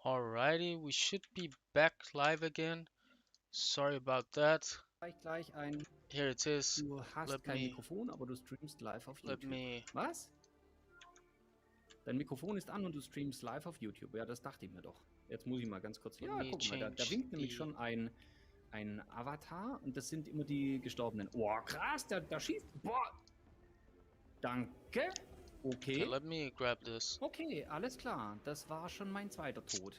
Alrighty, we should be back live again. Sorry about that. Gleich ein, Here it is. du hast Let kein me Mikrofon, aber du streamst live auf let YouTube. me Was? Dein Mikrofon ist an und du streamst live auf YouTube. Ja, das dachte ich mir doch. Jetzt muss ich mal ganz kurz. let Ja, me guck mal, da change winkt nämlich the schon ein Avatar und das sind immer die Gestorbenen. Oh, krass, da schießt. Boah. Danke. Okay, Okay. let me grab this. Okay, alles klar. Das war schon mein zweiter Tod.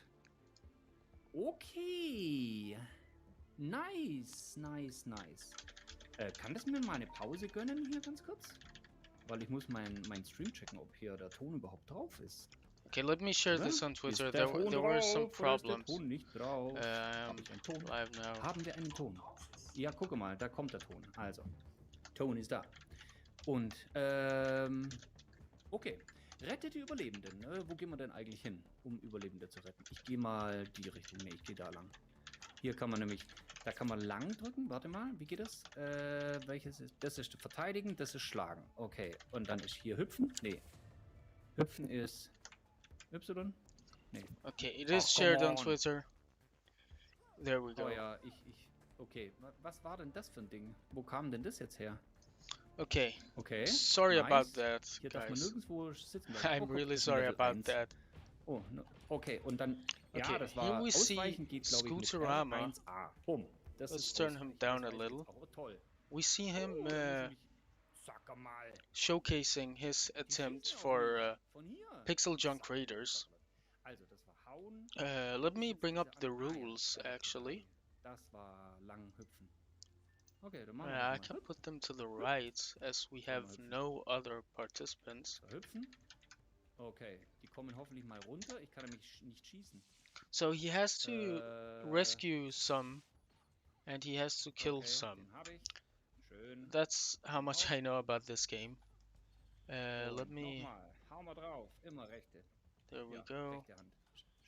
Okay. Nice, nice, nice. Kann das mir mal eine Pause gönnen hier ganz kurz? Weil ich muss mein Stream checken, ob hier der Ton überhaupt drauf ist. Okay, let me share Oder? this on Twitter. Ist der Ton There were some drauf oder ist der problems. Ton nicht drauf? Habe ich einen Ton? Live now. Haben wir einen Ton? Ja, gucke mal, da kommt der Ton. Also, Ton ist da. Und, okay. Rettet die Überlebenden. Wo gehen wir denn eigentlich hin, um Überlebende zu retten? Ich gehe mal die Richtung. Ne, ich gehe da lang. Hier kann man nämlich, da kann man lang drücken. Warte mal, wie geht das? Welches ist? Das ist verteidigen, das ist schlagen. Okay, und dann ist hier hüpfen. Nee. Hüpfen ist Y? Nee. Okay, it is shared on Twitter. There we go. Oh ja, okay, was war denn das für ein Ding? Wo kam denn das jetzt her? Okay. Okay. Sorry nice. about that, Hier darf man guys. nirgendwo sitzen bleiben. I'm guck, really das ist sorry Level about 1. that. Oh, okay, und dann, Okay, ja, das here war we see ausweichen geht, glaube ich, mit Scooterama. R1A. Bumm. Das Let's ist turn him ausweichen. down a Das weiß ich little. jetzt auch. Oh, toll. We see him Da muss ich mich, sag mal. showcasing his Die attempt schießen auf for mich. Von hier. Pixel Junk Sag, Raiders. Also, das war hauen. Let me Jetzt bring diese up the andere- rules, ja, actually. das war lang hüpfen. Okay, dann machen wir das I mal. can put them to the right, as we have no other participants. Hüpfen. Okay, die kommen hoffentlich mal runter. Ich kann nämlich nicht schießen. So he has to rescue some, and he has to kill okay, some. Den hab ich. Schön. That's how much I know about this game. Let Und me... nochmal. Hau mal drauf. Immer rechte. There we Ja, go. rechte Hand.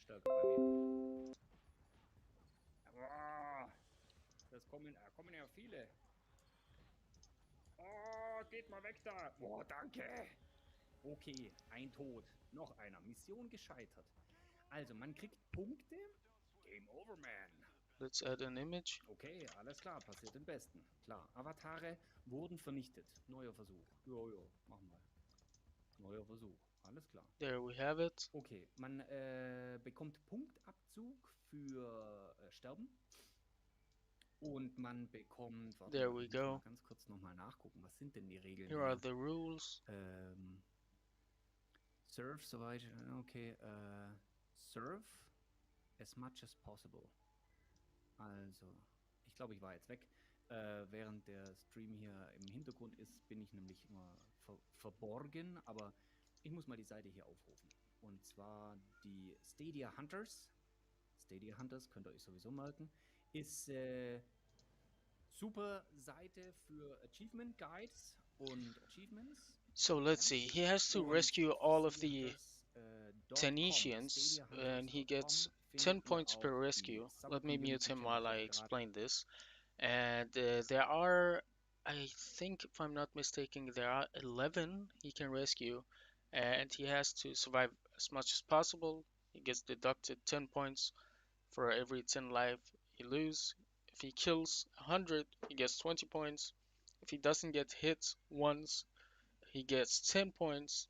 Stärker bei mir. Boah, das kommen ja viele. Oh, geht mal weg da. Boah, danke. Okay, ein Tod. Noch einer. Mission gescheitert. Also, man kriegt Punkte. Game over, man. Let's add an image. Okay, alles klar. Passiert den Besten. Klar. Avatare wurden vernichtet. Neuer Versuch. Jojo, machen wir. Neuer Versuch. Alles klar. There we have it. Okay, man bekommt Punktabzug für Sterben. Und man bekommt... Warte There mal, we ich muss mal go. ganz kurz nochmal nachgucken. Was sind denn die Regeln? Here are the rules. Serve, soweit... Okay, serve as much as possible. Also, ich glaube, ich war jetzt weg. Während der Stream hier im Hintergrund ist, bin ich nämlich immer verborgen. Aber ich muss mal die Seite hier aufrufen. Und zwar die Stadia Hunters. Stadia Hunters, könnt ihr euch sowieso merken. Ist super Seite für Achievement Guides und Achievements. So let's see. He has to rescue all of the Tenetians, and he gets 10 points per rescue. Let me mute him while I explain this. And there are, I think, if I'm not mistaken, there are 11 he can rescue, and he has to survive as much as possible. He gets deducted 10 points for every 10 life he loses. If he kills 100, he gets 20 points. If he doesn't get hit once, he gets 10 points.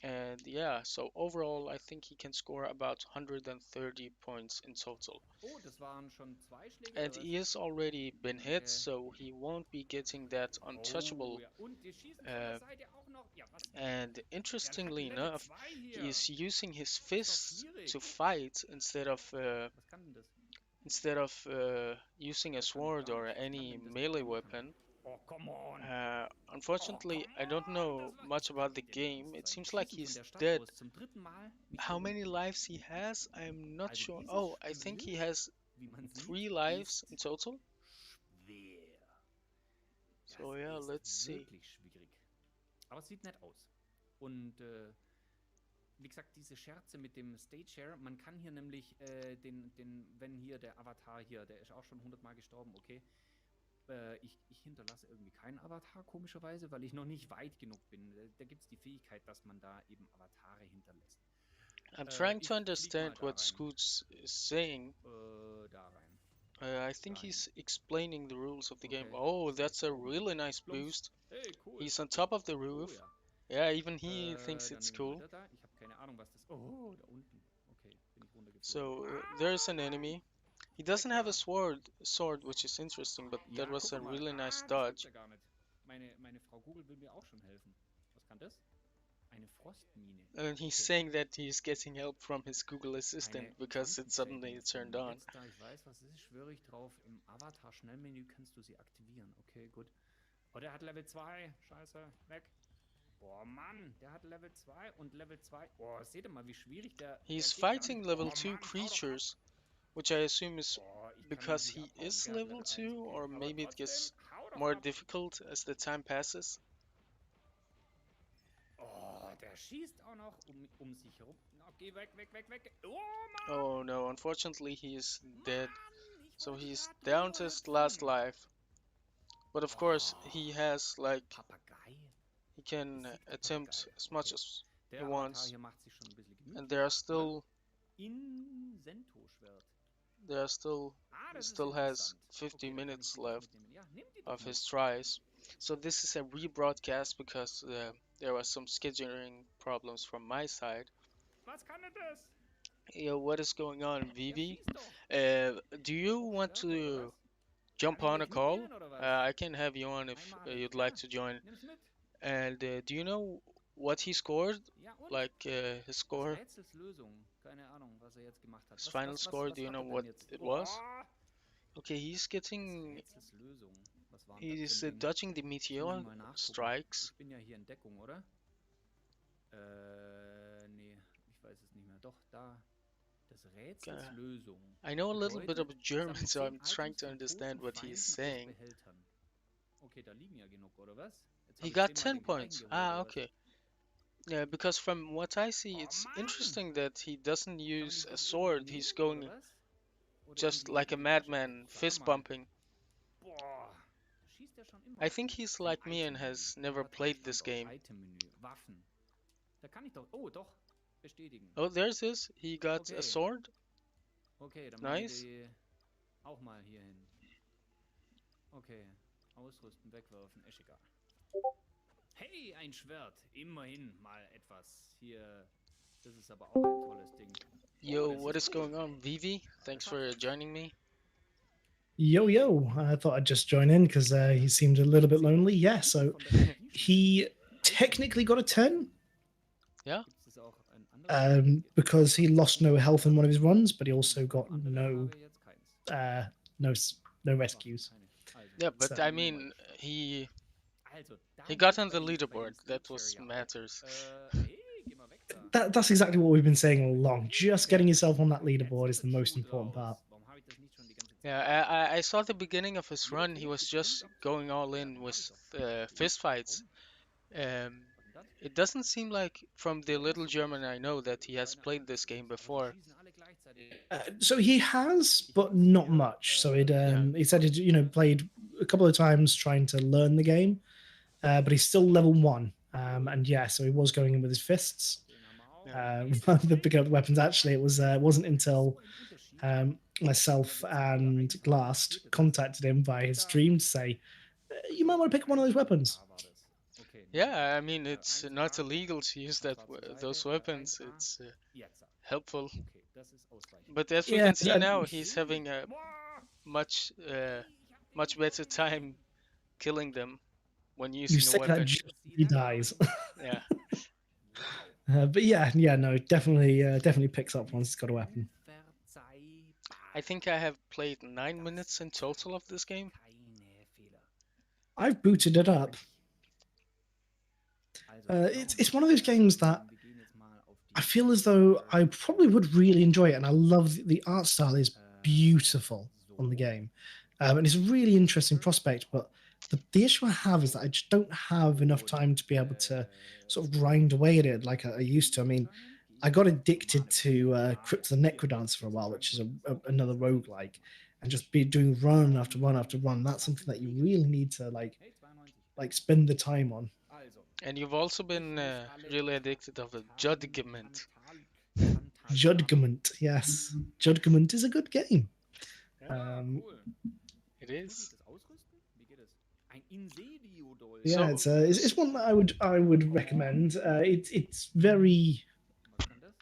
And yeah, so overall, I think he can score about 130 points in total. Oh, das waren schon zwei Schläge, And oder he was? has already been hit, so he won't be getting that untouchable. Oh, ja. Und die schießen von der Seite auch noch. Ja, was? And interestingly Level enough, 2 hier. he is using his Das ist doch fists schwierig. to fight Was kann denn das? instead of using a Das kann sword gar or nichts. Was kann any denn das melee machen? weapon. Oh, come on. Unfortunately, I don't know much about the game. It seems like he's dead. How many lives he has, I'm not sure. Oh, I think he has 3 lives in total. Schwer. So yeah, let's see. Wirklich schwierig. Aber es sieht nett aus. Und wie gesagt, diese Scherze mit dem Stage Share, man kann hier nämlich wenn hier der Avatar hier, der ist auch schon 100-mal gestorben, okay. Ich hinterlasse irgendwie keinen Avatar, komischerweise, weil ich noch nicht weit genug bin. Da gibt es die Fähigkeit, dass man da eben Avatare hinterlässt. I'm trying to Ich flieg understand mal da what rein. Scoots is saying. Da rein. I think Dahin. he's explaining the rules of the game. Okay. Oh, So, that's a boom. really nice Plumps. boost. Hey, cool. He's on Okay. top of the Oh roof. ja. Yeah, even he thinks Dann it's nehmen wir cool. wieder da. Ich habe keine Ahnung, was das. Oh, da unten. Okay, bin ich runtergeflogen. So there's an Ah! enemy. He Weg doesn't have a da! sword, which is interesting, but that Ja, was guck a mal. really nice Das gibt's dodge. ja gar nicht. Meine Frau Google will mir auch schon helfen. Was kann das? Eine Frostmine. And he's Okay. saying that he's getting help from his Google Eine Assistant because it suddenly turned Quantenfeldmedizin. on. Jetzt, da ich weiß, was es ist, schwöre ich drauf, im Avatar-Schnellmenü kannst du sie aktivieren. Okay, gut. Oh, der hat Level 2. Scheiße, weg. Boah, Mann, der hat Level 2 und Level 2. Boah, seht ihr mal, wie schwierig der He's geht gar nicht. fighting level Oh 2 Mann, hau doch ab. creatures, which I assume is Boah, ich kann because nämlich nicht he abhauen. is Der hat level Level 1, 2, okay. or Aber maybe it trotzdem, gets hau doch more ab. difficult as the time passes. Oh, der schießt auch noch um sich herum. No, geh weg, weg, weg, weg. Oh, Mann. Oh no, unfortunately he is dead. Mann, ich So wollte he's gerade down to his last rüberhüpfen. life. But of course he Oh, has like Papagei. he can Es sieht attempt Papagei. as much Okay. as he Der Avatar wants. hier macht sich schon ein bisschen And there gemütlich, are oder? still Insento-Schwert. there are still Ah, he das ist still has interessant. 50 Okay, dann kann ich minutes die gleich left mitnehmen. Ja, nimm die doch of mit. his tries. So this is a rebroadcast because there was some scheduling problems from my side. Was kann er das? Yo, what is going on, Der Vivi? schießt doch. Do you Auf want Stärke, oder to was? jump Kann ich on a euch call? mitnehmen, oder was? I can have you on if Einmalig. you'd Ja, like to join. nimm's mit. And do you know what he scored? Ja, und? Like his Das score, Rätsels Lösung. Keine Ahnung, was er jetzt gemacht hat. his final score. Do Was you hat know er denn what jetzt? it was? Oh! Okay, he's Das getting Rätsels Lösung. Was war denn das für he's ein Ding? dodging the Jetzt muss ich meteor mal nachgucken. strikes. Ich bin ja hier in Deckung, oder? Nee, ich weiß es nicht mehr. Doch, da. Das Rätsels Lösung. I know a little bit Bedeutet, of German, sammle so 10 I'm trying Items to von understand toten what he is Feinden aus saying. Behältern. Okay, da liegen ja genug, oder was? Jetzt He habe ich got 10-mal 10 den gleichen points. geholt, Ah, oder was? okay. Yeah, because from what I see, Oh it's Mann! interesting that he doesn't Kann man use die a sich irgendwie sword. He's nehmen, oder going was? Oder just in like a die Tasche? madman, Sag fist mal. bumping. Boah, da schießt er schon I immer. think he's Ein like me and Item-Menü. has never played this Avatar-Standort. game. Item-Menü. Waffen. Da kann ich doch. Oh, doch. Bestätigen. Oh, there's his. He got a Okay. sword. Okay, dann machen wir Nice. die auch mal hier hin. Okay. Ausrüsten, wegwerfen, ist egal. Hey, ein Schwert. Immerhin mal etwas. Hier. Das ist aber auch ein tolles Ding. Yo, das what ist is cool. going on, Vivi? Thanks Das hat for joining me. Yo, yo. I thought I'd just join in because he seemed a little bit lonely. Yeah, so von der Energie he Item. technically got a 10 Gibt's das auch ein anderes? because he lost no health in one of his runs, but he also got Andere no habe jetzt keins. no rescues. Keine. Also, Yeah, but So- I mean, he also, he darum got geht's on bei the den leaderboard. That Stadia was ja auch. matters. Hey, geh mal weg da. That's exactly what we've been saying all along. Just getting yourself on that leaderboard Jetzt is the sieht es most gut important part. aus. Warum habe ich das nicht schon die ganze Zeit Yeah, gemacht? I saw the beginning of his Jeder run. He Tod was gibt just Grund going all abzuhauen. Ja, in den hab with ich doch. fist fights. Warum? Um, Was denn das? it doesn't seem like from the Warum little hast du das? German I know that he has Keine played Ahnung. this game Aber die before. schießen alle gleichzeitig. So he has, but not much. So he said he'd played a couple of times trying to learn the game, but he's still level 1. And yeah, so he was going in with his fists. Den haben wir auch. Rather than picking up the weapons. Actually, it wasn't until myself and Glast contacted him via his stream to say, you might want to pick up one of those weapons. Yeah, I mean it's not illegal to use those weapons. It's helpful. But as we Yeah, can see and- now, he's having a much better time killing them when You using a say that weapon. just as he dies. Yeah. But yeah, no, definitely picks up once he's got a weapon. I think I have played 9 minutes in total of this game. I've booted it up. It's one of those games that I feel as though I probably would really enjoy it, and I love the art style is beautiful on the game, and it's a really interesting prospect. But the issue I have is that I just don't have enough time to be able to sort of grind away at it like I used to. I mean, I got addicted to Crypt of the Necrodancer for a while, which is another roguelike, and just be doing run after run after run. That's something that you really need to like spend the time on. And you've also been really addicted of a judgment. Judgment, yes. Judgment is a good game. Cool. It Muss ich is. das ausrüsten? Wie geht es? Ein Insedio-Doll. Yeah, So, it's one that I would recommend. It's very Was kann das?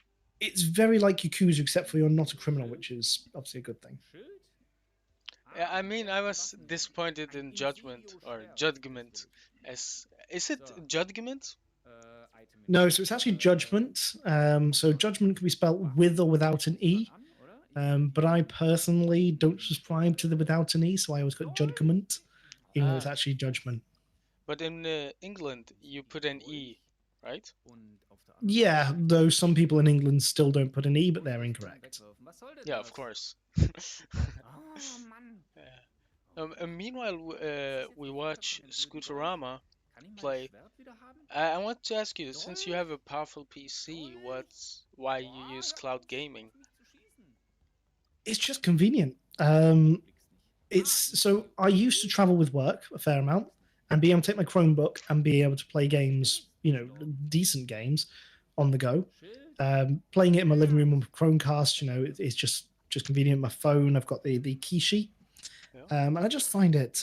it's very like Yakuza, except for you're not a criminal, which is obviously a good thing. Schild? yeah, I mean, I Ein was Waffen. disappointed Ein in Judgment or Insedio-Schwert. Judgment. As is it So. Judgment? Item No, so it's actually Judgment. So Judgment can be spelled with or without an E. An, oder? But I personally don't subscribe to the without an E, so I always got Judgment, even though it's Ah. actually Judgment. But in England, you put an E, right? Und auf der anderen Yeah, Seite though some people in England still don't put an E, but they're Zum incorrect. Wegwerfen. Was soll denn Yeah, das? of course. Oh, Mann. Meanwhile, we watch Scooterama Kann ich mein play. Schwert wieder haben? I want to ask you, since you have a powerful PC, why you use cloud gaming? Auf mich zu schießen. It's just convenient. Blick's nicht. It's so I used to travel with work a fair amount and be able to take my Chromebook and be able to play games, decent games on the go. Schild. Playing it in my living room on Chromecast, it's just convenient. My phone, I've got the key sheet, Yeah. and I just find it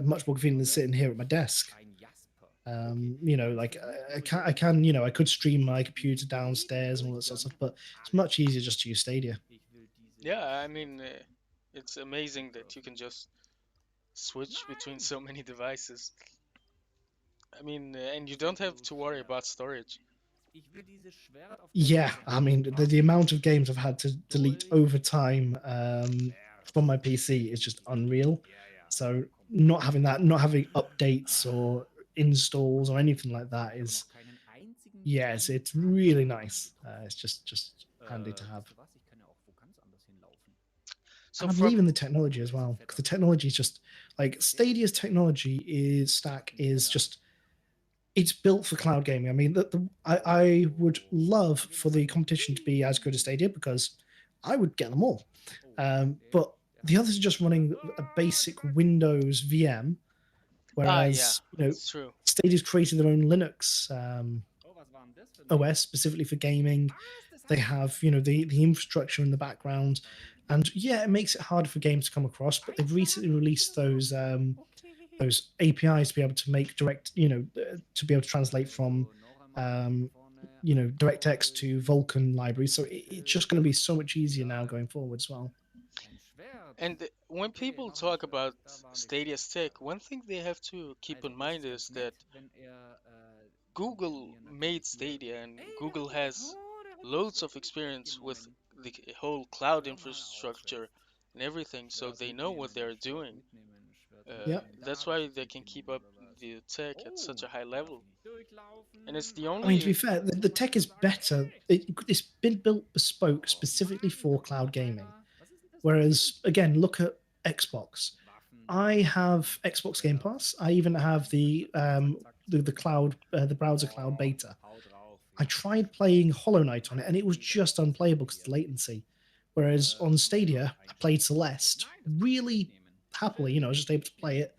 much more convenient than sitting here at my desk. Ein Jasper. Like I could stream my computer downstairs and all that sort of stuff, but it's much easier just to use Stadia. Ich will diese Yeah, I mean, it's amazing that you can just switch between so many devices. I mean, and you don't have to worry about storage. Ich will dieses Schwert auf der Yeah, Seite I mean haben. the amount of games I've had to delete over time from my PC is just unreal. Ja, ja. So not having updates or installs or anything like that Ich habe is noch keinen einzigen yes, Diamant it's really Hardware nice. getroffen. It's just handy to have. Weißt du was? Ich kann ja auch wo ganz anders hinlaufen. So And I believe from in the technology as well, because the technology is just like Stadia's technology stack is just it's built for cloud gaming. I mean, I would love for the competition to be as good as Stadia because I would get them all. But the others are just running a basic Windows VM, whereas that's true. Stadia's created their own Linux Oh, was war denn das für ein OS specifically for gaming. Was? Das They hab have the infrastructure in the background, and yeah, it makes it harder for games to come across. But they've recently released those APIs to be able to make direct, to be able to translate from DirectX to Vulkan libraries. So it's just going to be so much easier now going forward as well. ein Schwert. And when people talk about Stadia's tech, one thing they have to keep in mind is that Wenn Google made Stadia, and Google has loads of experience with the whole cloud infrastructure and everything, so they know what they're doing. Yep. That's why they can keep up the tech at such a high level. And it's the I mean, to only be fair, the tech is better. It's been built bespoke specifically for cloud gaming. Whereas, again, look at Xbox. I have Xbox Game Pass. I even have the cloud, the browser cloud beta. I tried playing Hollow Knight on it, and it was just unplayable because of the latency. Whereas on Stadia, I played Celeste really happily. I was just able to play it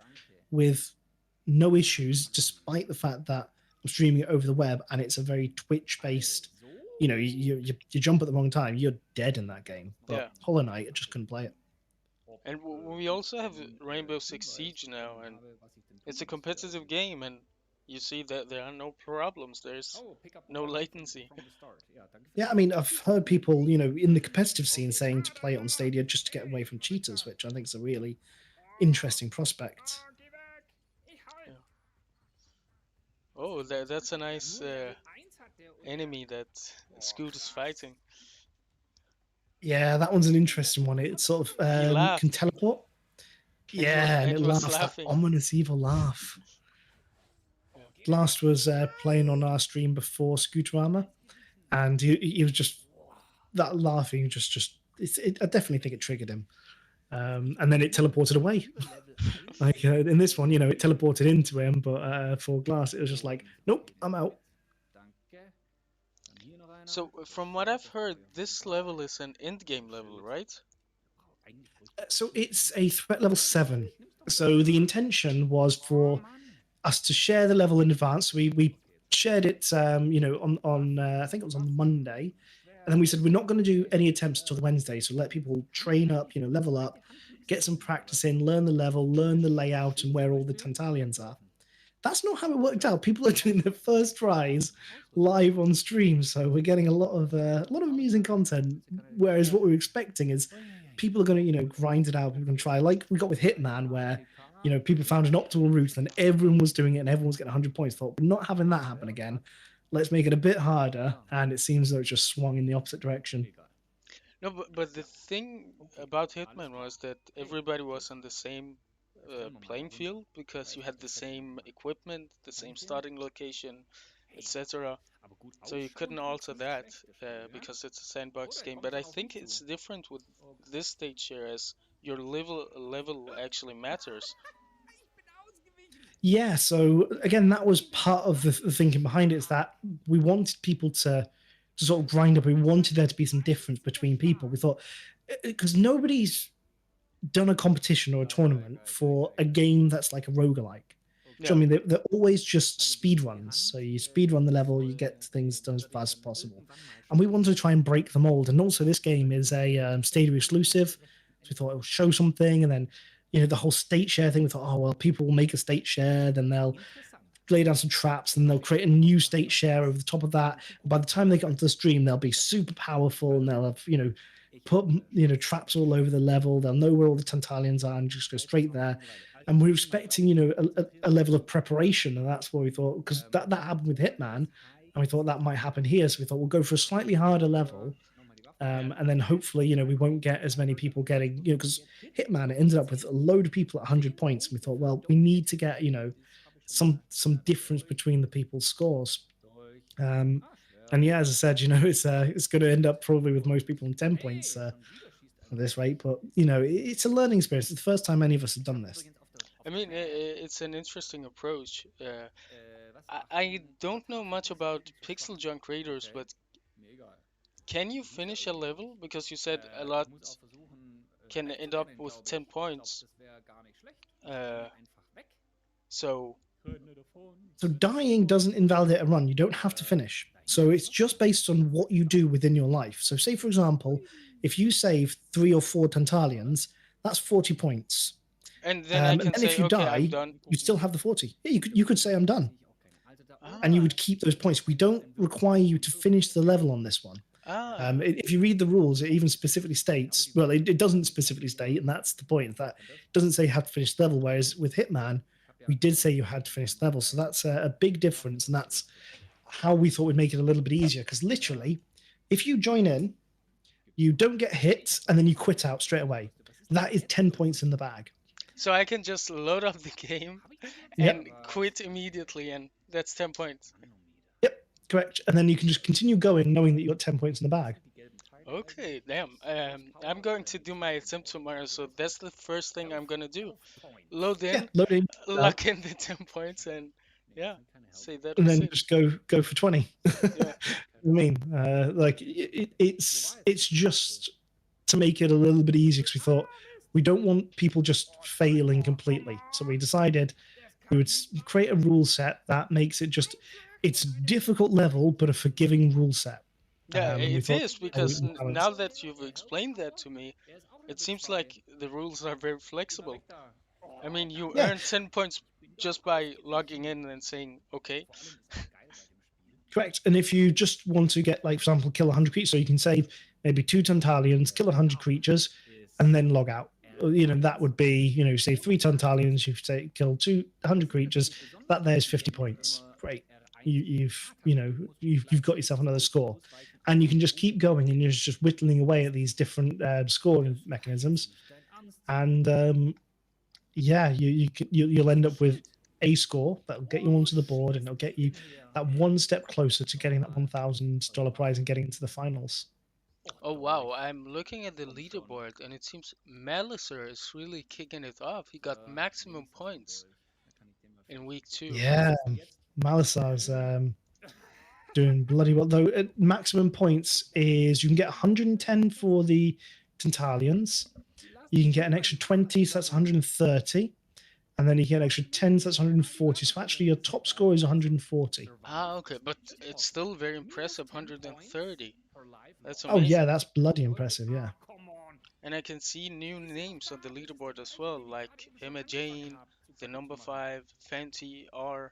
with no issues, despite the fact that I'm streaming it over the web, and it's a very Twitch-based. You jump at the wrong time, you're dead in that game. But Yeah. Hollow Knight, I just couldn't play it. And we also have Rainbow Six Siege now, and it's a competitive game, and you see that there are no problems. There's no latency. Yeah, I mean, I've heard people, in the competitive scene saying to play it on Stadia just to get away from cheaters, which I think is a really interesting prospect. Oh, that's a nice enemy that Scoot is fighting. Yeah, that one's an interesting one. It sort of laughed. can teleport. Yeah, and and it he was laughs that laughing. ominous evil laugh. Last was playing on our stream before Scooterama, and he was just that laughing. I definitely think it triggered him, and then it teleported away. Like in this one, it teleported into him, but for Glass, it was just like, nope, I'm out. So from what I've heard, this level is an end game level, right? So it's a threat level 7. So the intention was for us to share the level in advance. We shared it, on I think it was on Monday, And then we said, we're not going to do any attempts until the Wednesday. So let people train up, level up, get some practice in, learn the level, learn the layout and where all the Tantalians are. That's not how it worked out. People are doing their first tries live on stream, so we're getting a lot of amusing content. Whereas what we were expecting is people are going to grind it out. People are going to try, like we got with Hitman, where people found an optimal route and everyone was doing it and everyone was getting 100 points. Thought, we're not having that happen again. Let's make it a bit harder, and it seems though it just swung in the opposite direction. No, but the thing about Hitman was that everybody was on the same playing field because you had the same equipment, the same starting location, etc. So you couldn't alter that because it's a sandbox game. But I think it's different with this stage share, as your level actually matters. Yeah, so again, that was part of the thinking behind it, is that we wanted people to sort of grind up. We wanted there to be some difference between people. We thought, because nobody's done a competition or a tournament for a game that's like a roguelike. Yeah. So, I mean, they're always just speed runs. So you speed run the level, you get things done as fast as possible. And we wanted to try and break the mold. And also, this game is a Stadia exclusive. So we thought it would show something. And then, the whole state share thing, we thought, oh, well, people will make a state share, then they'll lay down some traps, and they'll create a new state share over the top of that. And by the time they get onto the stream, they'll be super powerful, and they'll have, put traps all over the level. They'll know where all the Tantalians are and just go straight there. And we're expecting a level of preparation, and that's what we thought, because that happened with Hitman, and we thought that might happen here. So we thought we'll go for a slightly harder level, and then hopefully we won't get as many people getting, because Hitman, it ended up with a load of people at 100 points, and we thought, well, we need to get some difference between the people's scores. And yeah, as I said, it's going to end up probably with most people on 10 points at this rate. But it's a learning experience. It's the first time any of us have done this. I mean, it's an interesting approach. I don't know much about Pixel Junk Raiders, but can you finish a level? Because you said a lot can end up with 10 points. So dying doesn't invalidate a run. You don't have to finish. So it's just based on what you do within your life. So say, for example, if you save 3 or 4 Tantalians, that's 40 points. And then I can say, if you okay, die, I'm done. you still have the 40. Yeah, you could say I'm done. Ah. And you would keep those points. We don't require you to finish the level on this one. If you read the rules, it even specifically states, well, it doesn't specifically state, and that's the point, that it doesn't say you have to finish the level, whereas with Hitman, we did say you had to finish the level. So that's a big difference, and that's how we thought we'd make it a little bit easier, because literally, if you join in, you don't get hit, and then you quit out straight away. That is 10 points in the bag. So I can just load up the game and quit immediately, and that's 10 points. Yep, correct. And then you can just continue going knowing that you got 10 points in the bag. Okay, damn. I'm going to do my attempt tomorrow, so that's the first thing I'm going to do. Load in, lock in the 10 points, and say that. And then just go for 20. Yeah. I mean, it's just to make it a little bit easier, because we thought we don't want people just failing completely. So we decided we would create a rule set that makes it just, it's difficult level, but a forgiving rule set. Yeah, it is, because now that you've explained that to me, it seems like the rules are very flexible. I mean, you earn 10 points just by logging in and saying, okay. Correct. And if you just want to get, like, for example, kill 100 creatures, so you can save maybe 2 Tantalians, kill 100 creatures, and then log out. That would be, save 3 Tantalians, you say kill 200 creatures, that there's 50 points. Great. You've got yourself another score. And you can just keep going, and you're just whittling away at these different scoring mechanisms. And you'll end up with a score that'll get you onto the board, and it'll get you that one step closer to getting that $1,000 prize and getting into the finals. Oh wow, I'm looking at the leaderboard, and it seems Malicer is really kicking it off. He got maximum points in week 2. Yeah, Malicer's doing bloody well. Though maximum points is, you can get 110 for the Tantalians. You can get an extra 20, so that's 130. And then you get an extra 10, so that's 140. So actually your top score is 140. Ah, okay, but it's still very impressive, 130. That's Oh yeah, amazing. that's bloody impressive. Yeah. And I can see new names on the leaderboard as well, like Emma Jane, the number 5, Fenty R,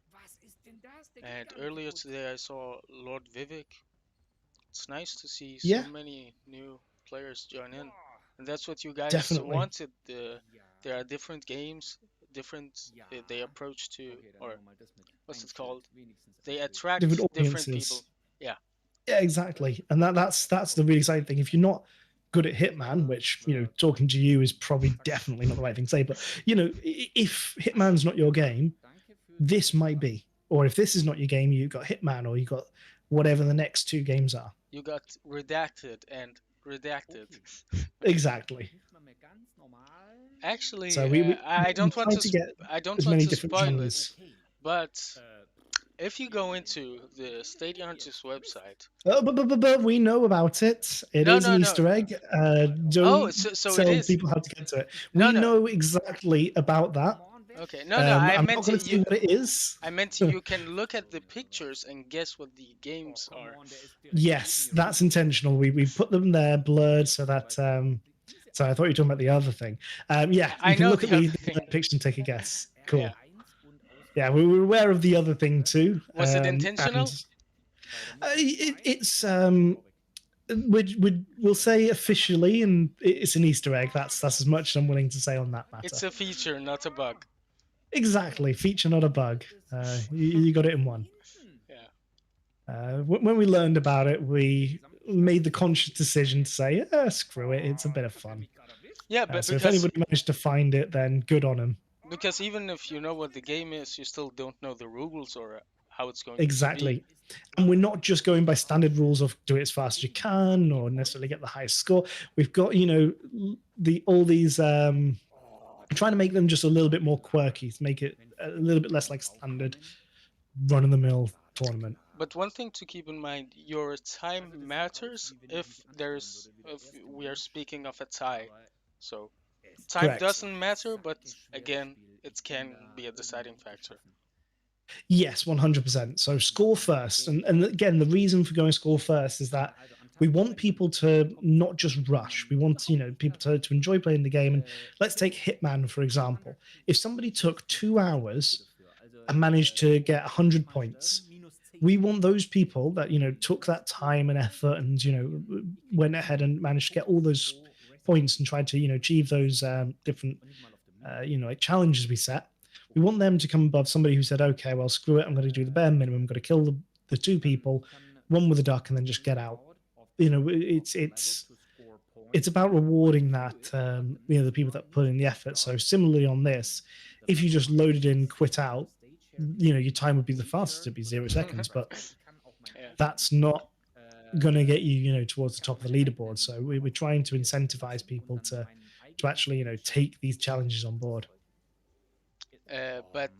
and earlier today I saw Lord Vivek. It's nice to see so Yeah, many new players join in. And that's what you guys definitely. wanted. There are different games, different they approach to, or what's it called? They Different attract different people. audiences. Yeah, Yeah, exactly. And that's the really exciting thing. If you're not good at Hitman, which talking to you is probably definitely not the right thing to say, but if Hitman's not your game, this might be. Or if this is not your game, you got Hitman, or you got whatever the next two games are. you got redacted and redacted. Exactly. So Actually, I we don't want try to to get I don't as want many to different spoil it, genres. but if you go into the Stadia Artist website, But we know about it. It no, is an no, no. Easter egg. Oh, Don't so it tell is. people how to get to it. No, We no. know exactly about that. Okay, no, no. I I'm not meant going to say you. what it is. I meant you can look at the pictures and guess what the games are. Yes, that's intentional. We put them there blurred so that. So I thought you were talking about the other thing. Yeah, I you can know look at the other the thing. picture and take a guess. Yeah. Cool. Yeah, we were aware of the other thing too. Was it And intentional? it's we'll say officially, and it's an Easter egg. That's as much as I'm willing to say on that matter. It's a feature, not a bug. Exactly, feature not a bug. You got it in one. Yeah. When we learned about it, we made the conscious decision to say, screw it, it's a bit of fun. Yeah, but So if anybody managed to find it, then good on them. because even if you know what the game is, you still don't know the rules or how it's going to Exactly. be. And we're not just going by standard rules of do it as fast as you can or necessarily get the highest score. We've got, all these trying to make them just a little bit more quirky, to make it a little bit less like standard run of the mill tournament. But one thing to keep in mind, your time matters if we are speaking of a tie. So time Correct. doesn't matter, but again, it can be a deciding factor. Yes, 100%. So score first. And again, the reason for going score first is that we want people to not just rush. We want, people to enjoy playing the game. And let's take Hitman, for example. If somebody took 2 hours and managed to get 100 points, we want those people that, took that time and effort and, went ahead and managed to get all those points and tried to, achieve those different, like challenges we set. We want them to come above somebody who said, okay, well, screw it. I'm going to do the bare minimum. I'm going to kill the 2 people, one with a duck, and then just get out. It's about rewarding that, the people that put in the effort. So similarly on this, if you just loaded in, quit out, your time would be the fastest. It'd be 0 seconds, but that's not going to get you, towards the top of the leaderboard. So we're trying to incentivize people to actually, take these challenges on board. But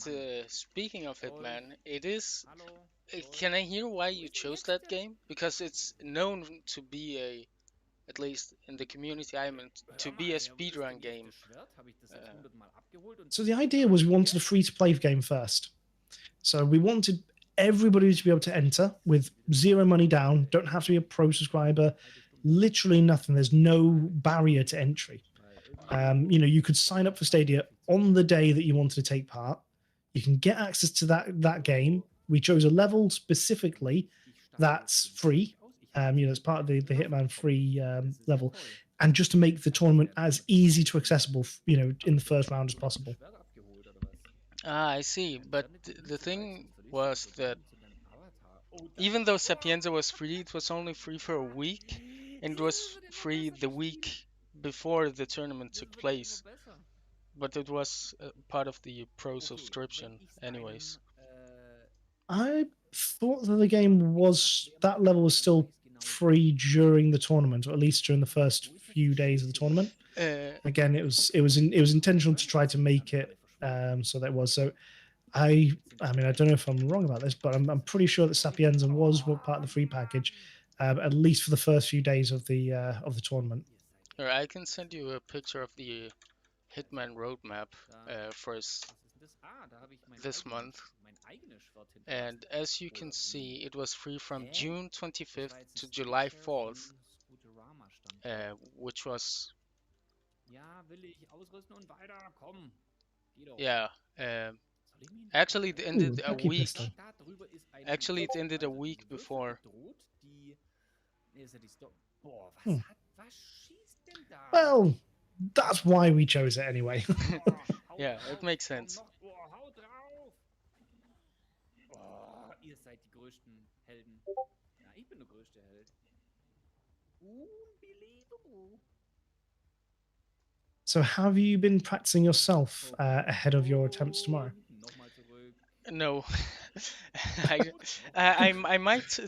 speaking of Hitman, it is. Can I hear why you chose that game? Because it's known to be at least in the community I'm in, to be a speedrun game. So the idea was we wanted a free-to-play game first. So we wanted everybody to be able to enter with 0 money down, don't have to be a pro subscriber, literally nothing. There's no barrier to entry. You could sign up for Stadia on the day that you wanted to take part. You can get access to that game. We chose a level specifically that's free. It's part of the Hitman free level, and just to make the tournament as easy to accessible, in the first round as possible. I see. But the thing was that even though Sapienza was free, it was only free for a week, and it was free the week before the tournament took place. But it was part of the pro subscription, anyways. I thought that the game that level was still free during the tournament, or at least during the first few days of the tournament. Again, it was intentional to try to make it so that it was. So I mean, I don't know if I'm wrong about this, but I'm pretty sure that Sapienza was part of the free package, at least for the first few days of the tournament. I can send you a picture of the Hitman roadmap for this month. And as you can see, it was free from June 25th to July 4th, which was, yeah, actually it ended Ooh, a lucky week. pistol. Actually, it ended a week before. Hmm. Well, that's why we chose it anyway. Yeah, it makes sense. So, have you been practicing yourself ahead of your attempts tomorrow? No, I might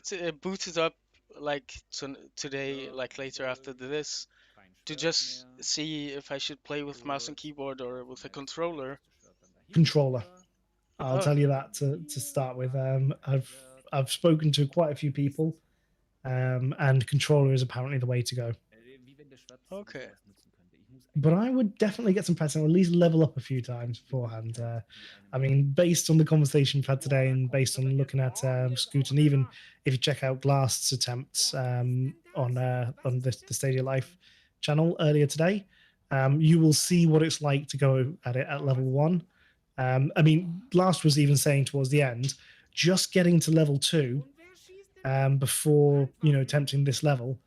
boot it up like today, like later after this, to just see if I should play with mouse and keyboard or with a controller. Controller. I'll Oh, tell you that to start with. I've spoken to quite a few people, and controller is apparently the way to go. okay. But I would definitely get some practice and at least level up a few times beforehand. I mean, based on the conversation we've had today and based on looking at Scoot, and even if you check out Glast's attempts on the Stadia Life channel earlier today, you will see what it's like to go at it at level one. I mean, Glast was even saying towards the end, just getting to level two before attempting this level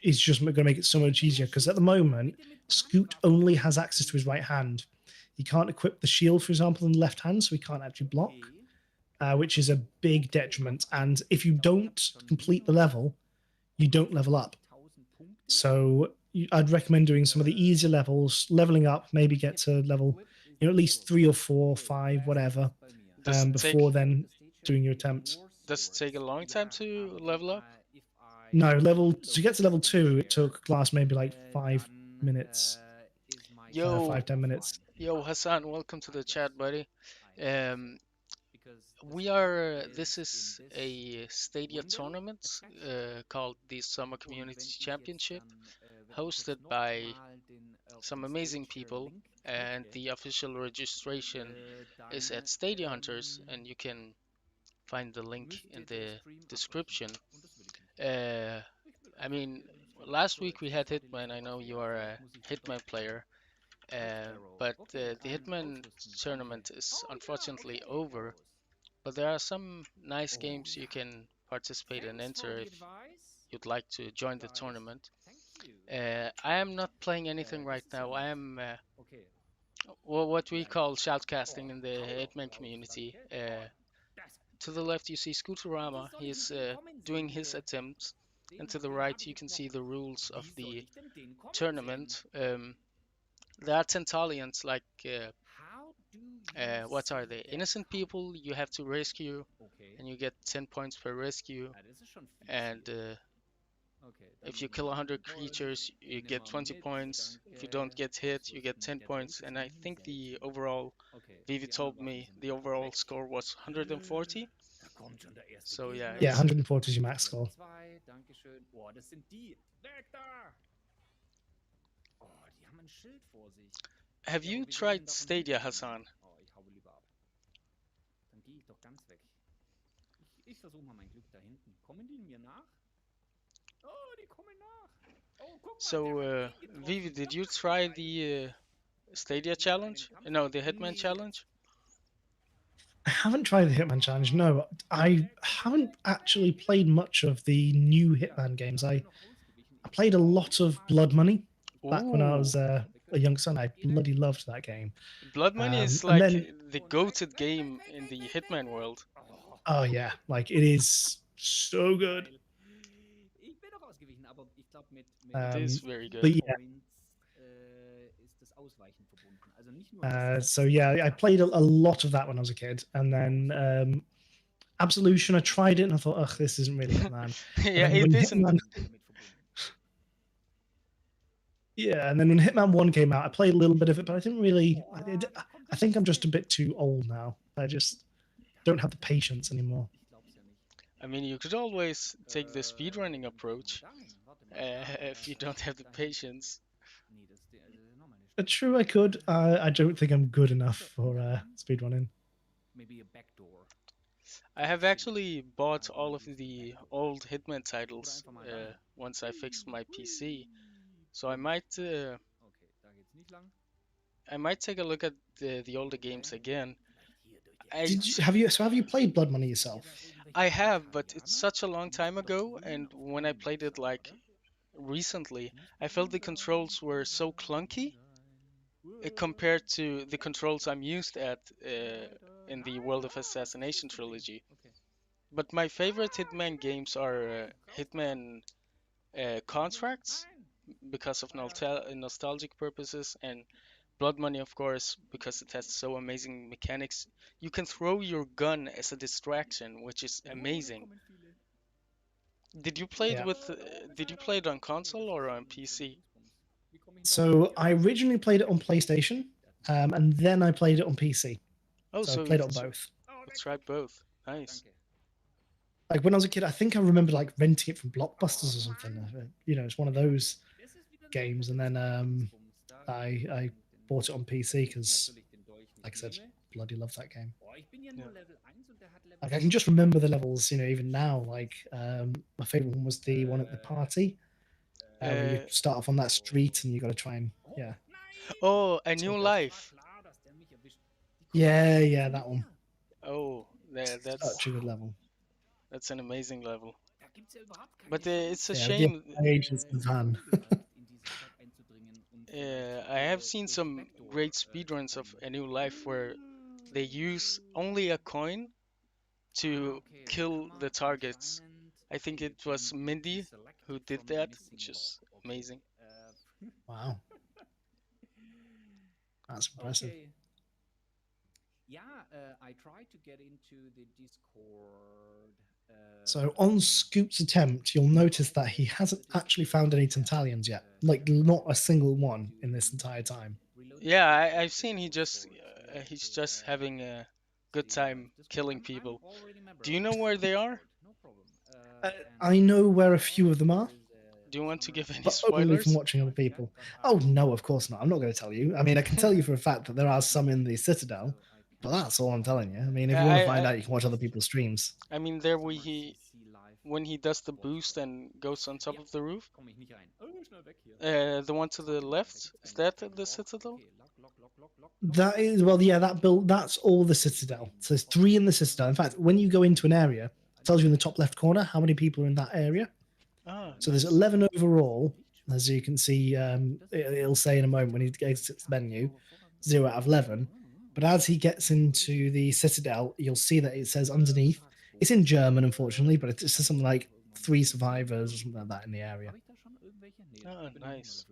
is just going to make it so much easier because at the moment, Scoot only has access to his right hand. He can't equip the shield, for example, in the left hand, so he can't actually block, which is a big detriment. And if you don't complete the level, you don't level up. So I'd recommend doing some of the easier levels, leveling up, maybe get to level, at least 3 or 4, 5, whatever, Does it take before then doing your attempts. does it take a long time to level up? No, to get to level two, it took Glass maybe like 5 minutes, Yo, 5-10 minutes. yo, Hassan, welcome to the chat, buddy. Um, we are. This is a Stadia tournament called the Summer Community Championship, hosted by some amazing people, and the official registration is at Stadia Hunters, and you can find the link in the description. Uh, I mean, last week we had Hitman. I know you are a Hitman player, but the Hitman tournament is unfortunately over. But there are some nice games you can participate and enter if you'd like to join the tournament. I am not playing anything right now. I am what we call shoutcasting in the Hitman community. To the left, you see Scooterama. He's doing his attempts, and to the right, you can see the rules of the tournament. There are Tentalians, like what are they? Innocent people you have to rescue, and you get 10 points per rescue. And if you kill 100 creatures, you get 20 points. If you don't get hit, you get 10 points. And I think the overall, Vivi told me the overall score was 140. So yeah, Yeah, it's. 140 is your max score. Have you tried Stadia, Hassan? So, Vivi, did you try the Stadia challenge? No, the Hitman challenge? I haven't tried the Hitman challenge. No, I haven't actually played much of the new Hitman games. I played a lot of Blood Money back when I Ooh, was a young son. I bloody loved that game. Blood Money is And like then, the goated game in the Hitman world. oh yeah, like it is so good. It is Um, very but good. yeah, so yeah, I played a lot of that when I was a kid, and then Absolution. I tried it and I thought, ugh, this isn't really Hitman. And Yeah, then it when isn't. Hitman, yeah, and then when Hitman One came out, I played a little bit of it, but I didn't really. I think I'm just a bit too old now. I just don't have the patience anymore. I mean, you could always take the speedrunning approach if you don't have the patience. True, I could. I don't think I'm good enough for speedrunning. I have actually bought all of the old Hitman titles once I fixed my PC, so I might take a look at the older games again. I Have you played Blood Money yourself? I have, but it's such a long time ago, and when I played it like recently, I felt the controls were so clunky compared to the controls I'm used at in the World of Assassination trilogy. But my favorite Hitman games are Hitman Contracts because of nostalgic purposes, and Blood Money, of course, because it has so amazing mechanics. You can throw your gun as a distraction, which is amazing. Yeah. Did you play it on console or on PC? So I originally played it on PlayStation, and then I played it on PC. Oh, So I so played it on both. you tried both. Nice. Like when I was a kid, I think I remember like renting it from Blockbusters or something. It's one of those games, and then I bought it on PC because, like I said, bloody love that game. Yeah. Like I can just remember the levels, even now. Like my favorite one was the one at the party, where you start off on that street and you got to try and Oh, A take New over. Life. Yeah, that one. Oh, Such a good level. that's an amazing level. But it's a Yeah, the shame. ages of van. I have seen some great speedruns of A New Life where they use only a coin to kill the targets. I think it was Mindy who did that, which is amazing. Wow, that's impressive. So on Scoot's attempt, you'll notice that he hasn't actually found any Tantalians yet. Like not a single one in this entire time. Yeah, I've seen he's just having a good time killing people. Do you know where they are? I know where a few of them are, Do you want to give any but only from spoilers? watching other people. Oh no, of course not. I'm not going to tell you. I mean, I can tell you for a fact that there are some in the Citadel, but that's all I'm telling you. I mean, if you want to find out, you can watch other people's streams. I mean there where he when he does the boost and goes on top of the roof. The one to the left, is that the Citadel? That is, well, yeah, that's all the Citadel. So there's 3 in the Citadel. In fact, when you go into an area, it tells you in the top left corner how many people are in that area. Ah, So there's nice. 11 overall, as you can see. It'll say in a moment when he exits the menu, 0 out of 11. But as he gets into the Citadel, you'll see that it says underneath. It's in German, unfortunately, but it says something like 3 survivors or something like that in the area. Ah, nice.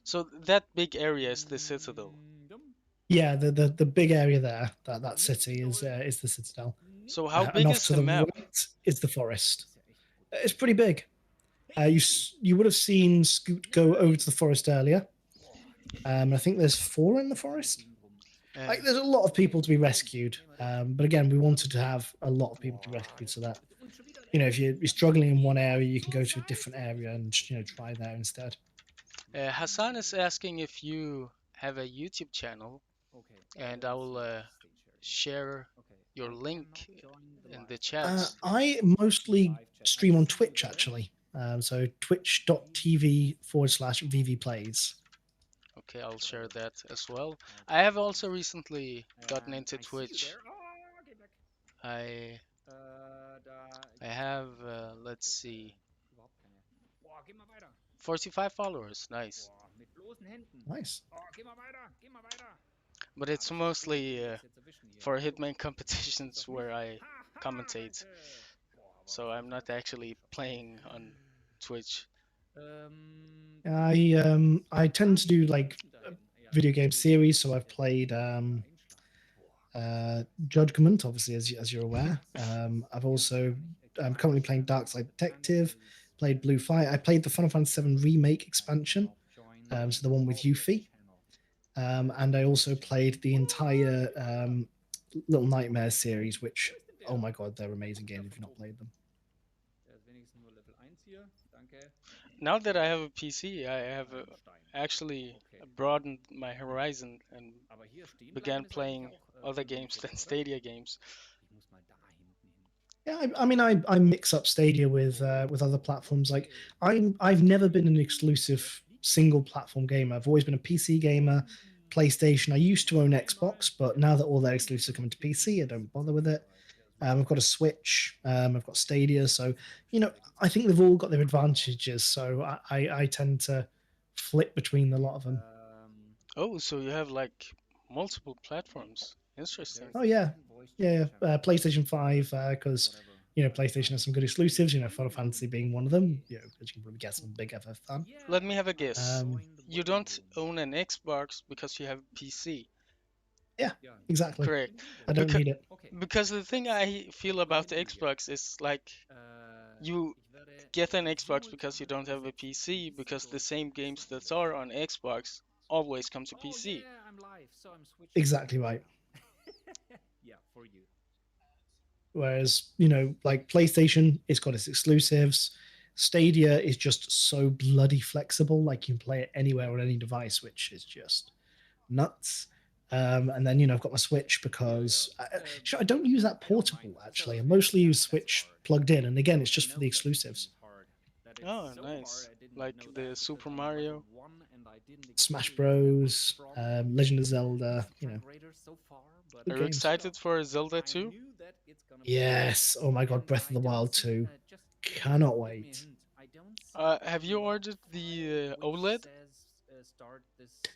So that big area is the Citadel. Yeah, the big area there, that city is the Citadel. So how And big off is to the the map? right is the forest. It's pretty big. You would have seen Scoot go over to the forest earlier. I think there's 4 in the forest. Like there's a lot of people to be rescued, but again, we wanted to have a lot of people to be rescued so that if you're struggling in one area, you can go to a different area and try there instead. Hassan is asking if you have a YouTube channel, and I will share your link in the chat. I mostly stream on Twitch actually, so twitch.tv/vvplays. Okay, I'll share that as well. I have also recently gotten into Twitch. I I have let's see, 45 followers. Nice. Nice. But it's mostly for Hitman competitions where I commentate. So I'm not actually playing on Twitch. I tend to do like video game series, so I've played Judgment, obviously, as you're aware. I'm currently playing Darkside Detective. Played Blue Fire. I played the Final Fantasy VII Remake expansion, so the one with Yuffie. And I also played the entire Little Nightmares series, which, oh my god, they're amazing games if you've not played them. Now that I have a PC, I have actually broadened my horizon and began playing other games than Stadia games. Yeah, I mean, I mix up Stadia with other platforms. Like I've never been an exclusive single platform gamer. I've always been a PC gamer, PlayStation. I used to own Xbox, but now that all their exclusives are coming to PC, I don't bother with it. I've got a Switch. I've got Stadia. So I think they've all got their advantages. So I tend to flip between a lot of them. Oh, so you have like multiple platforms. Interesting. Oh yeah, yeah. PlayStation 5 because PlayStation has some good exclusives. Final Fantasy being one of them. As you can probably guess, I'm a big FF fan. Let me have a guess. Um, You don't own an Xbox because you have a PC. yeah, exactly. Correct. I don't Because need it. because the thing I feel about the Xbox is like you get an Xbox because you don't have a PC because the same games that are on Xbox always come to PC. Exactly right. For you. Whereas like PlayStation, it's got its exclusives. Stadia is just so bloody flexible. Like you can play it anywhere on any device, which is just nuts. And then I've got my Switch because I don't use that portable actually. I mostly use Switch plugged in, and again, it's just for the exclusives. Oh, nice. Like the Super Mario. Smash Bros, Legend of Zelda, good Are you games. excited for Zelda 2? Yes. Oh my God, Breath of the Wild 2. Cannot wait. Have you ordered the OLED?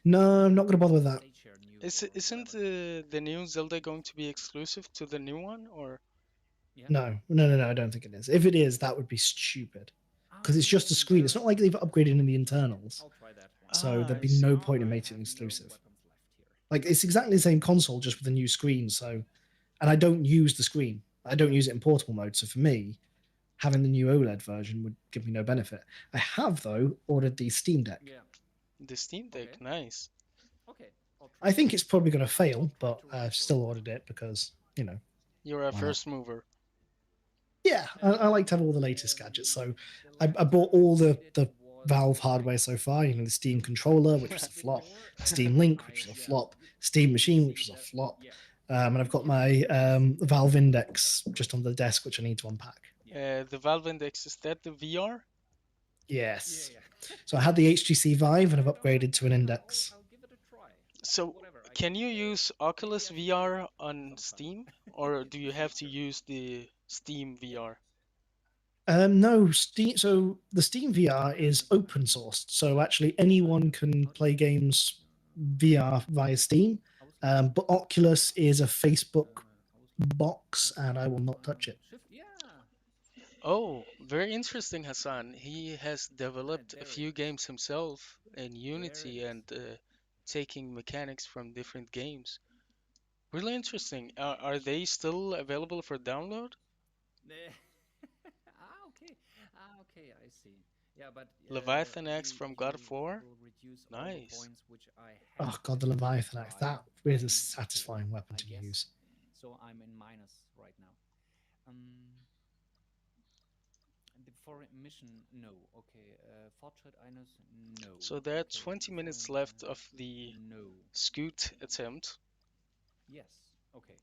No, I'm not going to bother with that. Isn't the new Zelda going to be exclusive to the new one, or? No, no, no, no, I don't think it is. If it is, that would be stupid. Because it's just a screen. It's not like they've upgraded in the internals. So Ah, there'd I be no see. point in making it exclusive. Like it's exactly the same console, just with a new screen. So, and I don't use the screen. I don't use it in portable mode. So for me, having the new OLED version would give me no benefit. I have though ordered the Steam Deck. The Steam Deck, nice. I think it's probably going to fail, but I've still ordered it because You're a why not? first mover. Yeah, I like to have all the latest gadgets. So I bought all the Valve hardware so far. The Steam controller, which was a flop, Steam Link, which was a flop, Steam Machine, which was a flop, and I've got my Valve Index just on the desk, which I need to unpack. The Valve Index, is that the VR? Yes. So I had the HTC Vive, and I've upgraded to an Index. So, can you use Oculus VR on Steam, or do you have to use the Steam VR? No, Steam. So the Steam VR is open sourced. So actually, anyone can play games VR via Steam. But Oculus is a Facebook box, and I will not touch it. Oh, very interesting, Hassan. He has developed a few games himself in Unity and taking mechanics from different games. Really interesting. Are they still available for download? I see. Yeah, but Leviathan X from God he of War? will reduce all the Nice. points which I Oh have god, the Leviathan Axe. by That is a buying satisfying games, weapon I to guess. use. So I'm in minus right now. For mission, no. Okay. Fortschritt eines, no. So there are Okay. 20 minutes Following left of the no. Scoot attempt. Yes. Okay.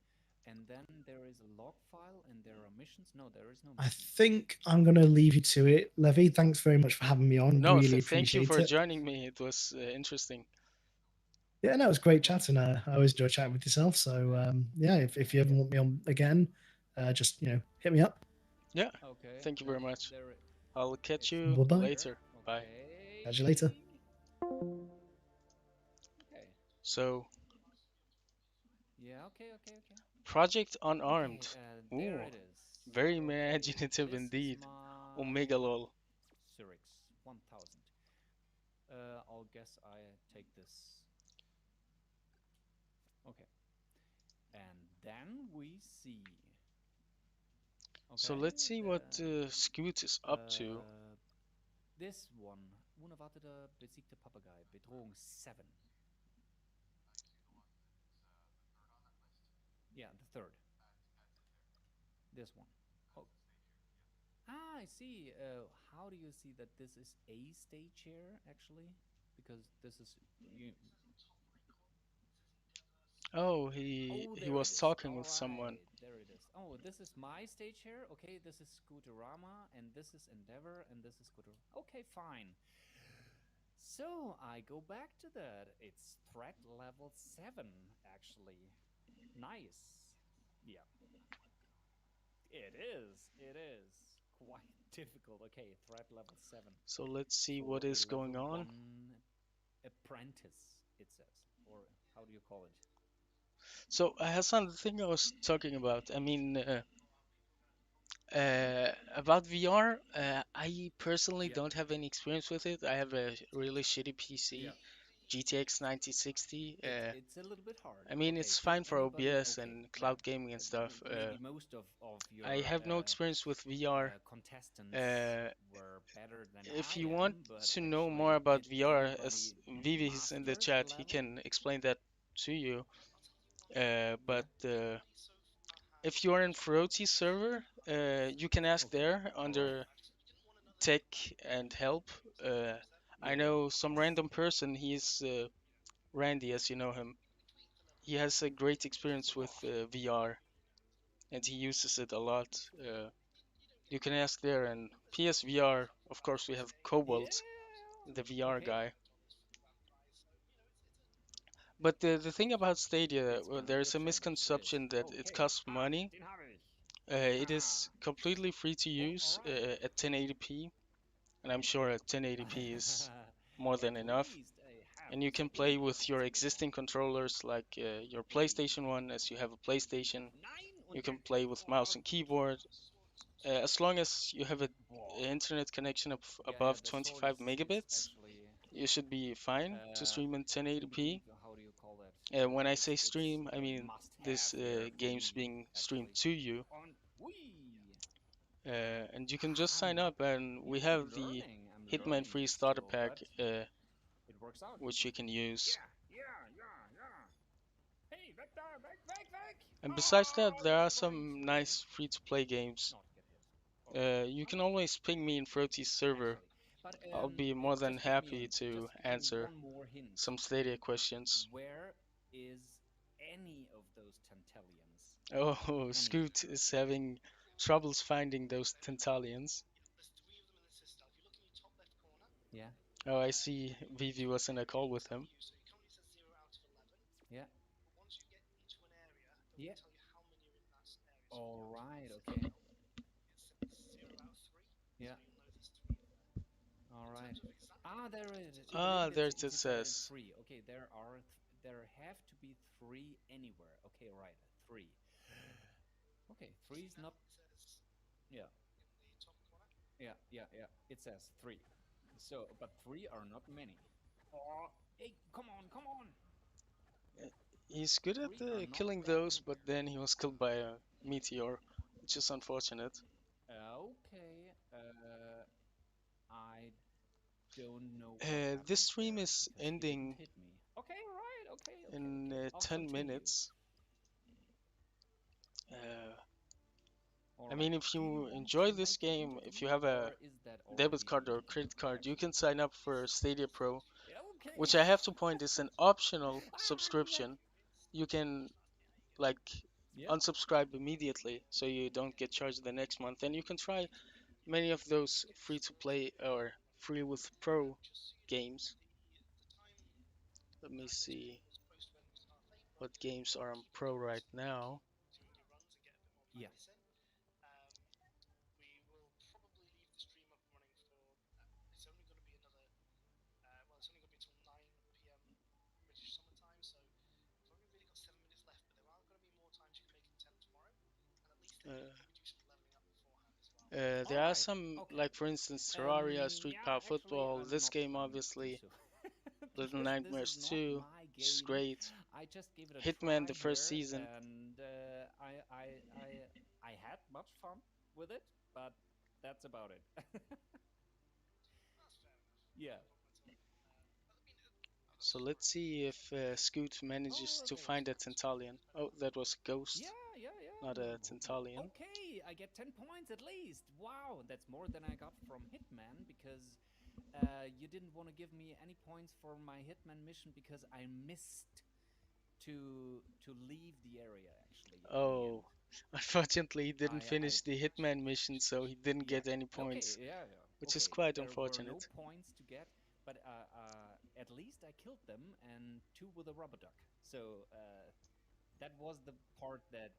And then there is a log file and there are missions. No, there is no I mission. think I'm going to leave you to it, Levy. Thanks very much for having me on. No, Really thank you appreciate for it. joining me. It was interesting. Yeah, no, it was great chatting. I always enjoy chatting with yourself. So yeah, if you ever want me on again, just hit me up. Yeah, Okay. thank you very much. I'll catch It's you Bye bye. later. Bye. Catch you later. Okay. So, Yeah. Okay. Okay. Okay. Project Okay. Unarmed. There Ooh, it is. very Okay. imaginative This is indeed. my Omega lol. Cyrix 1000. I'll guess I take this. Okay. And then we see. So Okay. let's see what Scoot is up to. This one. Unerwarteter besiegte Papagei. Bedrohung 7. Yeah, the third. This one. Oh. Ah, I see. How do you see that this is a stage here, actually? Because this is you. Oh, Oh, he there it was is. talking All with someone. right, there it is. Oh, this is my stage here. Okay, this is Scooterama, and this is Endeavor, and this is Scooter. Okay, fine. So I go back to that. It's threat level 7, actually. Nice. Yeah, it is. It is quite difficult. Okay, threat level 7 So let's see what for a is going level on. 1 apprentice, it says. Or how do you call it? So Hassan, the thing I was talking about, I mean, about VR, I personally Yeah, don't have any experience with it. I have a really shitty yeah. PC, GTX 9060. It's a little bit hard. I mean, Okay, it's did fine for anybody? OBS Okay, and yeah. cloud gaming and stuff. Maybe most of I your have no experience with VR. contestants Uh, were better than if I you want am, but to know more actually, about did VR, as everybody Vivi is in the master the chat, he level? can explain that to you. Yeah. But if you are in Feroti's server, you can ask Okay. there All right. under tech and help. Uh, I Yeah. know some random person. He's Randy, as you know him. He has a great experience with Oh, VR and he uses it a lot. You can ask there. And PSVR, of course, we have yeah. Cobalt, the VR Okay. guy. But the thing about Stadia, It's gonna be a there's a challenge. It is. misconception that it Okay. costs Ah, money. den habe ich. It Ha. is completely free to Oh, all use right. at 1080p, and I'm sure at 1080p is more At than enough. least I have And you this can play green with one. your It's a good one. existing controllers, like your Hey. PlayStation one, as you have a PlayStation. Nein You und can weg. play with mouse Oh, and keyboard, as long as you have a boah. internet connection of Yeah, above the sword 25 is megabits. actually You should be fine to stream in unbedingt. 1080p. How do you call that? When I say It's stream, I a mean must-have this here for game's me, being streamed actually. to you. On wee. And you can just I'm sign up, and we yeah, I'm have the learning. I'm Hitman learning Free it Starter still, Pack, but it works out. which you can use. Yeah, yeah, yeah, yeah. Hey, back there, back, back, back. And besides that, Oh, there it's are going some through. nice free-to-play games. Not get hit. Okay. You can Okay. always ping me in Froty's server. Actually, but I'll be more than just give happy me to answer one more hint. some Stadia questions. Where is any of those tantallions? Oh, Any? Scoot is having troubles finding those Tentalians. Yeah, Oh, I see Vivi was in a call with him. yeah, yeah. All right. Okay. Yeah. All right. Ah, there it is. Ah, Überlebende there it Zufall says. 3. Okay, there have to be 3 anywhere. Okay, right. 3. Okay, 3 is not. Yeah, yeah, yeah, yeah. It says 3. So, but 3 are not many. Oh, hey, come on, come on. He's good at 3 are not killing that those, many. but then he was killed by a meteor, which is unfortunate. Okay, I don't know what This happened stream there is because he didn't ending hit me. Okay, right. Okay, okay, in okay. I'll 10 continue. minutes. Uh, All I right. mean, if Do you you want enjoy to this make it game, if you interview have a or is that debit already card or leaking credit card, you actually? can sign up for Stadia Pro, Yeah, okay. which I have to point is an optional Ah, I'm back. subscription. You can like Yeah. unsubscribe immediately so you don't get charged the next month, and you can try many of those free to play or free with pro games. Let me see what games are on pro right now. Yeah. Uh, All there are right. some, Okay. like for instance, Terraria, Street Yeah, Power actually, Football, I'm this not game going to obviously, so Little because this is Nightmares not 2, my which is game. great, I just gave it a Hitman the try first here, season. and I had much fun with it, but that's about it. Yeah. So let's see if Scoot Oh, manages to okay. find a Tantalian. Oh, that was a Yeah, ghost. yeah, yeah. not a Tentalian. Okay, I get 10 points at least. Wow, that's more than I got from Hitman because you didn't want to give me any points for my Hitman mission because I missed to leave the area actually in the Oh, end. unfortunately, he didn't I finish the Hitman mission, so he didn't yeah. get any Okay, points, yeah, yeah. which is Okay, quite there were no unfortunate. points to get, but at least I killed them and two with a rubber duck. So that was the part that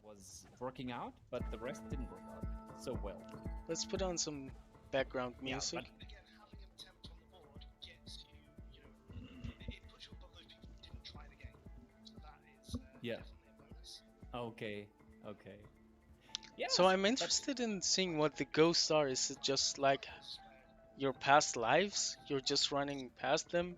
was working out, but the rest didn't work out so well. Let's put on some background Yeah, music. but Again, having a temp on the board gets you, it puts you above those people who didn't try the game. So that is yeah. definitely a bonus. Okay, okay. Yeah. So I'm interested in seeing what the ghosts are. Is it just like your past lives? You're just running past them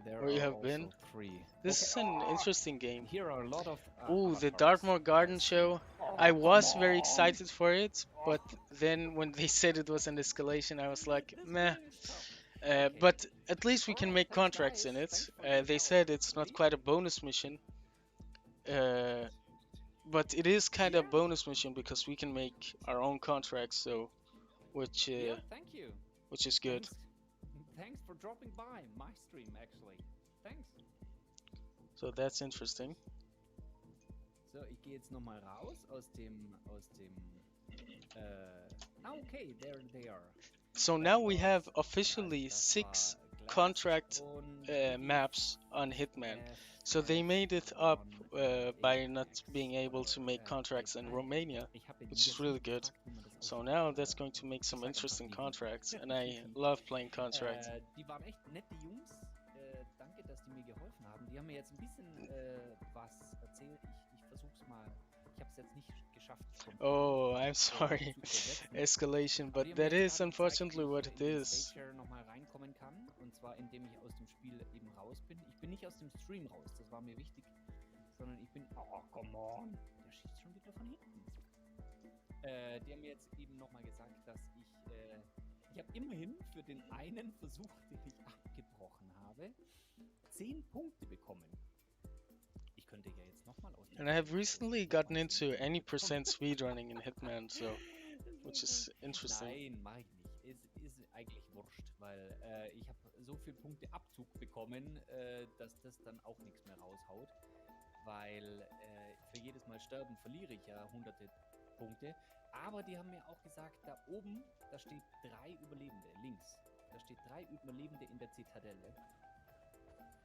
There where you are have also been? three. This Okay. is an Oh, interesting game. here are a lot of Ooh, the avatars. Dartmoor Garden I see. show. I Oh, come was very on! excited for it, but then when they said it was an escalation, I was like, This meh. game is tough. Okay. But at least we All can right. make Thanks, contracts guys. in it. Thanks for your They help. said it's not Really? quite a bonus mission, but it is kind of a Yeah. bonus mission because we can make our own contracts, so which Yeah. Thank you. which is good. Thanks. Thanks for dropping by my stream. Actually. Thanks. So that's interesting. So, ich gehe jetzt nochmal raus aus dem. Okay, there they are. So now we have officially 6 contract maps on Hitman. So they made it up by not being able to make contracts in Romania, which is really good. So now that's going to make some interesting contracts, and I love playing contracts. Die waren echt nette Jungs. Danke, dass die mir geholfen haben. Die haben mir jetzt ein bisschen was erzählt. Ich versuch's mal. Ich habe es jetzt nicht geschafft. Oh, I'm sorry. Escalation, but that is unfortunately what it is. Nochmal reinkommen kann, und zwar indem ich aus dem Spiel eben raus bin. Ich bin nicht aus dem Stream raus, das war mir wichtig, sondern ich bin. Oh, come on! Der schießt schon wieder von hinten. Die haben mir jetzt eben nochmal gesagt, dass ich habe immerhin für den einen Versuch, den ich abgebrochen habe, 10 Punkte bekommen. Ich könnte ja jetzt nochmal aus. And I have recently gotten into any percent speedrunning in Hitman, so which is interesting. Nein, mach ich nicht. Ist eigentlich wurscht, weil ich habe so viel Punkte Abzug bekommen, dass das dann auch nichts mehr raushaut. Weil für jedes Mal sterben verliere ich ja hunderte Punkte. Aber die haben mir auch gesagt, da oben, da steht 3 Überlebende, links. Da steht 3 Überlebende in der Zitadelle.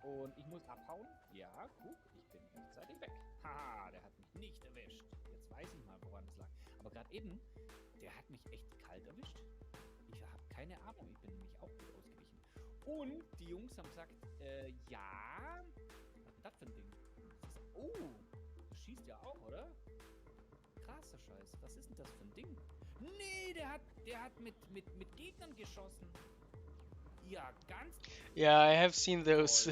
Und ich muss abhauen. Ja, guck, ich bin rechtzeitig weg. Haha, der hat mich nicht erwischt. Jetzt weiß ich mal, woran es lag. Aber gerade eben, der hat mich echt kalt erwischt. Ich habe keine Ahnung, ich bin nämlich auch gut ausgewichen. Und die Jungs haben gesagt, ja, was ist das für ein Ding? Oh, das schießt ja auch, oder? Krasser Scheiß. Was ist denn das für ein Ding? Nee, der hat mit Gegnern geschossen. Ja, ganz. Yeah, I have seen those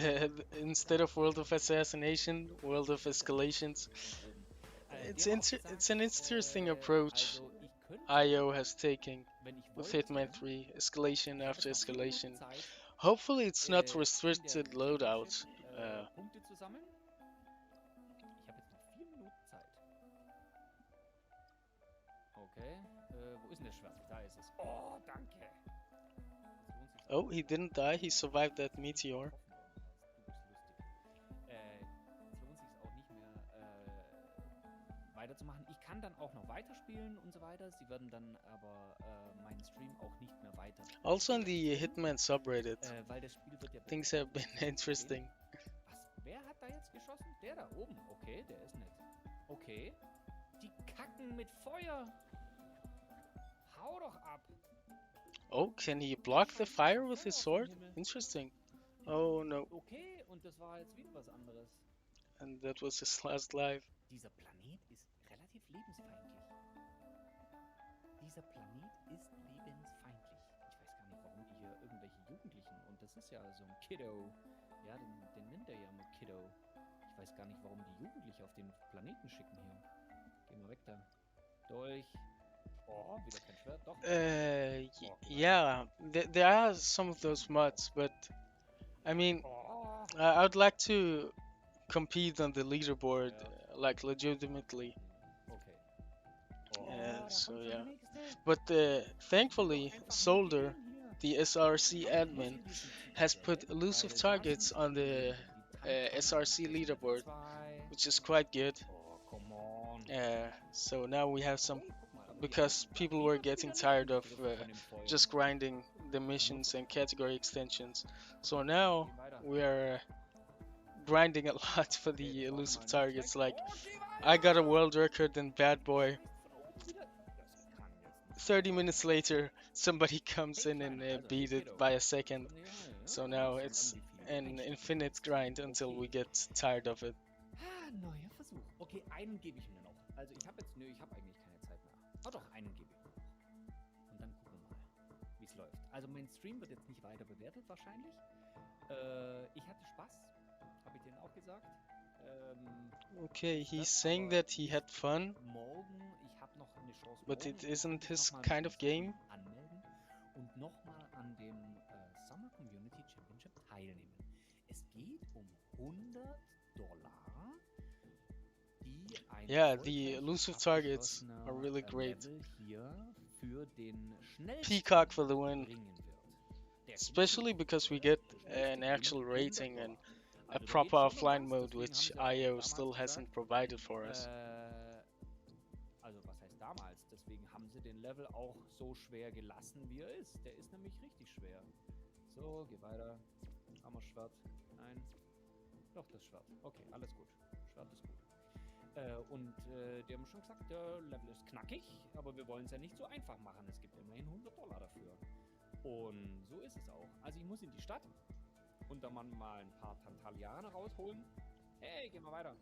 instead of World of Assassination, World of Escalations. It's an interesting approach IO has taken with Hitman 3, escalation after escalation. Hopefully it's not restricted loadout. Punkte zusammen. Ich habe jetzt noch 4 Minuten Zeit. Okay, wo ist denn das Schwert? Da ist es. Oh, danke. Oh, he didn't die, he survived that meteor. Jetzt lohnt sich auch nicht mehr weiterzumachen. Ich kann dann auch noch weiterspielen und so weiter. Sie werden dann aber meinen Stream auch nicht mehr weiter. Also on the Hitman subreddit, Weil das Spiel wird ja things have been interesting. Was? Wer hat da jetzt geschossen? Der da oben. Okay, der ist nett. Okay. Die kacken mit Feuer. Hau doch ab. Oh, can he block the fire with his sword? Interesting. Oh no. Okay, und das war jetzt wieder was anderes. And that was his last life. Dieser Planet ist relativ lebensfeindlich. Dieser Planet ist lebensfeindlich. Ich weiß gar nicht, warum die hier irgendwelche Jugendlichen, und das ist ja so ein Kiddo, ja, den nennt er ja immer Kiddo. Ich weiß gar nicht, warum die Jugendliche auf den Planeten schicken hier. Geh mal weg da. Dolch. Oh, wieder kein Schwert, doch. Yeah, there are some of those mods, but I mean, I would like to compete on the leaderboard, like legitimately. Okay. So yeah, but thankfully Solder, the SRC admin, has put elusive targets on the SRC leaderboard, which is quite good. So now we have some, because people were getting tired of just grinding the missions and category extensions. So now we are grinding a lot for the elusive targets. Like, I got a world record in Bad Boy. 30 minutes later, somebody comes in and beat it by a second. So now it's an infinite grind until we get tired of it. Neuer Versuch. Okay, einen gebe ich mir noch. Also ich habe jetzt, nö, ich habe eigentlich keine Zeit mehr. Ah doch, einen gebe ich mir noch. Und dann gucken wir mal, wie es läuft. Also mein Stream wird jetzt nicht weiter bewertet wahrscheinlich. Ich hatte Spaß, habe ich denen auch gesagt. Okay, he's saying that he had fun, Morgen, ich habe noch eine Chance. but it Morgen isn't noch his mal kind of zum Stream game. anmelden und nochmal an dem Summer Community Championship teilnehmen. Es geht um $100, die ein Yeah, the elusive targets are abgeschlossener really great. Level hier für den Peacock for the win, bringen wird. Der especially because we get an actual rating and a proper offline mode, which IO still hasn't provided for us. Also was heißt damals? Deswegen haben sie den Level auch so schwer gelassen, wie er ist. Der ist nämlich richtig schwer. So, geh weiter. Haben wir Schwert? Nein. Doch, das Schwert. Okay, alles gut. Schwert ist gut. Und die haben schon gesagt, der Level ist knackig, aber wir wollen es ja nicht so einfach machen. Es gibt immerhin $100 dafür. Und so ist es auch. Also ich muss in die Stadt und dann mal ein paar Tantalianer rausholen. Hey, geh mal weiter.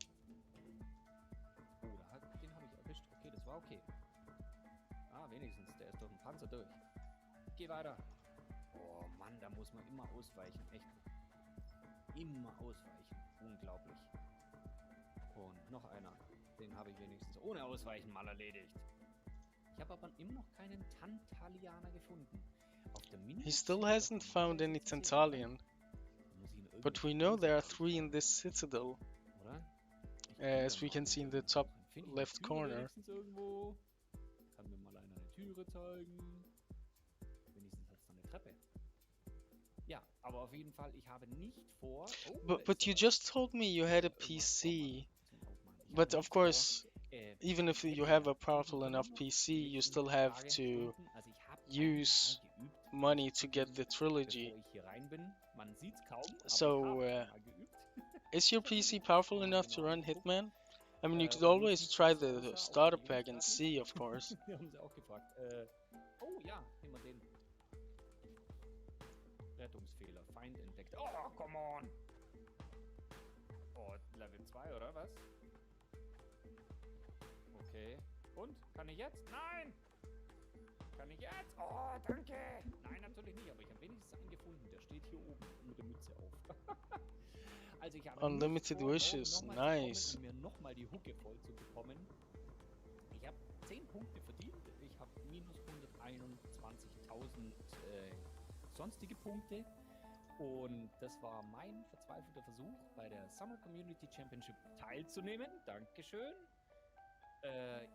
Oh, den habe ich erwischt. Okay, das war okay. Ah, wenigstens, der ist durch den Panzer durch. Geh weiter. Oh Mann, da muss man immer ausweichen. Echt. Immer ausweichen. Unglaublich. Und noch einer. Den habe ich wenigstens ohne Ausweichen mal erledigt. Ich habe aber immer noch keinen Tantalianer gefunden. Auf der He still hasn't found any Tantalian, but we know there are 3 in this citadel, as we can see in the top left corner. Kann mir mal einer eine Türe zeigen. Wenigstens hat es da eine Treppe. Ja, aber auf jeden Fall, ich habe nicht vor... Oh, But you just told me you had a PC. But of course, even if you have a powerful enough PC, you still have to use money to get the trilogy. So, is your PC powerful enough to run Hitman? I mean, you could always try the starter pack and see, of course. Wir haben sie auch gefragt. Oh ja, nehmen wir den. Rettungsfehler, Feind entdeckt. Oh, come on! Oh, Level 2 oder was? Okay. Und? Kann ich jetzt? Nein! Kann ich jetzt? Oh, danke! Nein, natürlich nicht, aber ich habe wenigstens einen gefunden. Der steht hier oben mit der Mütze auf. Also ich habe Unlimited wishes, nice. Um mir nochmal die Hucke voll zu bekommen. Ich habe 10 Punkte verdient. Ich habe minus 121.000 sonstige Punkte. Und das war mein verzweifelter Versuch, bei der Summer Community Championship teilzunehmen. Dankeschön.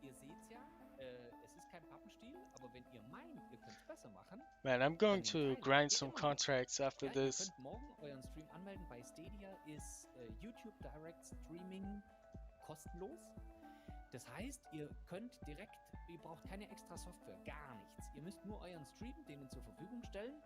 Ihr seht's ja, es ist kein Pappenstiel, aber wenn ihr meint, ihr könnt es besser machen. Man, I'm going to grind some contracts after this. Ihr könnt morgen euren Stream anmelden. Bei Stadia ist YouTube Direct Streaming kostenlos. Das heißt, ihr könnt direkt, ihr braucht keine extra Software, gar nichts. Ihr müsst nur euren Stream denen zur Verfügung stellen.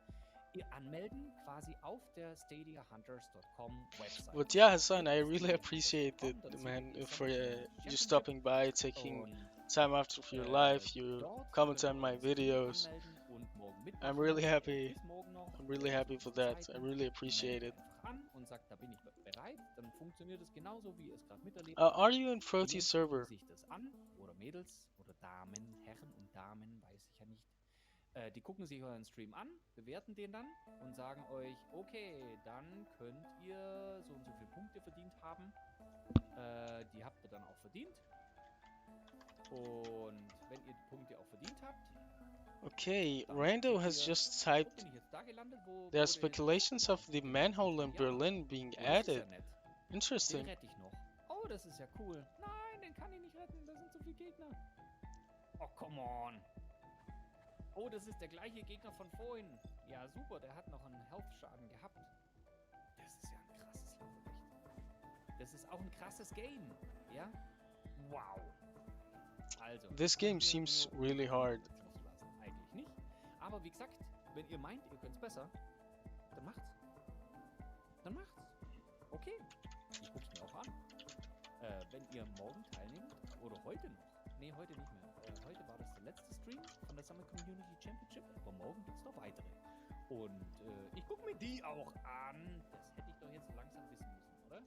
Ihr anmelden quasi auf der StadiaHunters.com Website. But yeah, Hassan, I really appreciate it, man, for you stopping by, taking time out of your life, you comment on my videos. I'm really happy. I'm really happy for that. I really appreciate it. Are you in Froti server? Oder Mädels oder Damen, Herren und Damen, weiß ich ja nicht. Die gucken sich euren Stream an, bewerten den dann und sagen euch, okay, dann könnt ihr so und so viele Punkte verdient haben. Die habt ihr dann auch verdient. Und wenn ihr die Punkte auch verdient habt, okay, Rando has just typed, there are speculations of the manhole in Berlin being added. Interesting. Den rette ich noch. Oh, das ist ja cool. Nein, den kann ich nicht retten, da sind so viele Gegner. Oh, come on. Oh, das ist der gleiche Gegner von vorhin. Ja, super, der hat noch einen Health-Schaden gehabt. Das ist ja ein krasses Laufrecht. Das ist auch ein krasses Game. Ja? Wow. Also, This game seems really hard. Eigentlich nicht. Aber wie gesagt, wenn ihr meint, ihr könnt es besser, dann macht's. Dann macht's. Okay. Ich guck's mir auch an. Wenn ihr morgen teilnehmt, oder heute noch. Nee, heute nicht mehr. Heute war das der letzte Stream von der Summer Community Championship, aber morgen gibt's noch weitere. Und ich gucke mir die auch an. Das hätte ich doch jetzt langsam wissen müssen, oder?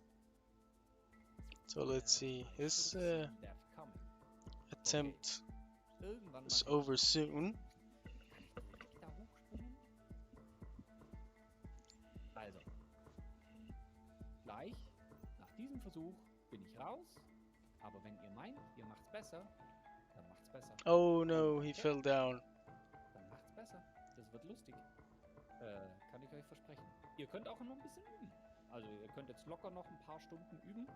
So let's see. His attempt Irgendwann is mache ich over soon. Kann ich direkt da hochspringen? Also, gleich nach diesem Versuch bin ich raus. Aber wenn ihr meint, ihr macht's besser, dann macht's besser. Oh no, he fell down. Dann macht's besser. Das wird lustig. Kann ich euch versprechen. Ihr könnt auch noch ein bisschen üben. Also ihr könnt jetzt locker noch ein paar Stunden üben,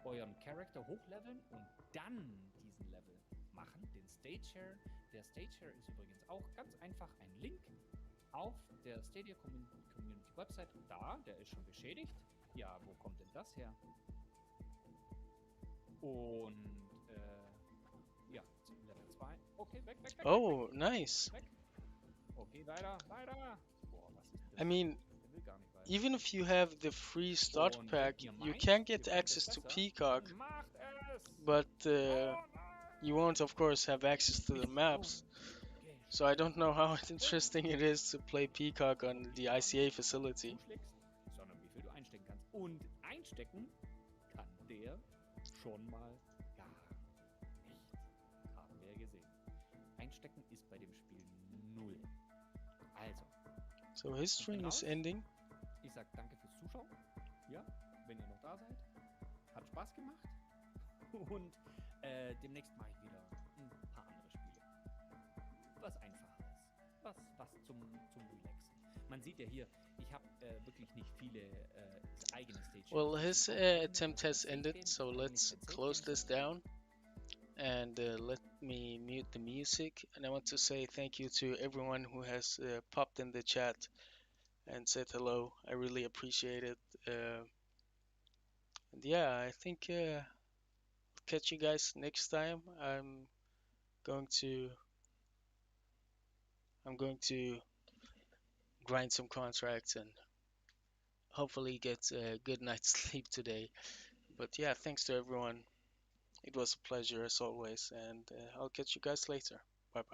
euren Charakter hochleveln und dann diesen Level machen, den Stage Share. Der Stage Share ist übrigens auch ganz einfach ein Link auf der Stadia Community Website. Da, der ist schon beschädigt. Ja, wo kommt denn das her? Und ja, Level 2. Okay, weg. Oh, nice. Weg. Okay, weiter. Boah, was ist das? I mean, Der will gar nicht weiter. even if you have the free start Und pack, wenn ihr you meint, can get ihr könnt access es to besser, Peacock, dann macht es! but Oh nein! you won't, of course, have access to the maps. So I don't know how interesting it is to play Peacock on the ICA facility. Zuschlägst, sondern wie viel du einstecken kannst. Und einstecken kann der schon mal gar nicht. Haben wir ja gesehen. Einstecken ist bei dem Spiel 0. Also, So his stream is ending. ich sag danke fürs Zuschauen. Ja, wenn ihr noch da seid. Hat Spaß gemacht. Und demnächst mache ich wieder ein paar andere Spiele. Was einfacheres. Was zum Relaxen. Man sieht ja hier, ich habe wirklich nicht viele eigene Stage. Well, his attempt has ended, so let's close this down and let me mute the music. And I want to say thank you to everyone who has popped in the chat and said hello. I really appreciate it. And yeah, I think I'll catch you guys next time. I'm going to grind some contracts and hopefully get a good night's sleep today. But yeah, thanks to everyone. It was a pleasure as always, and I'll catch you guys later.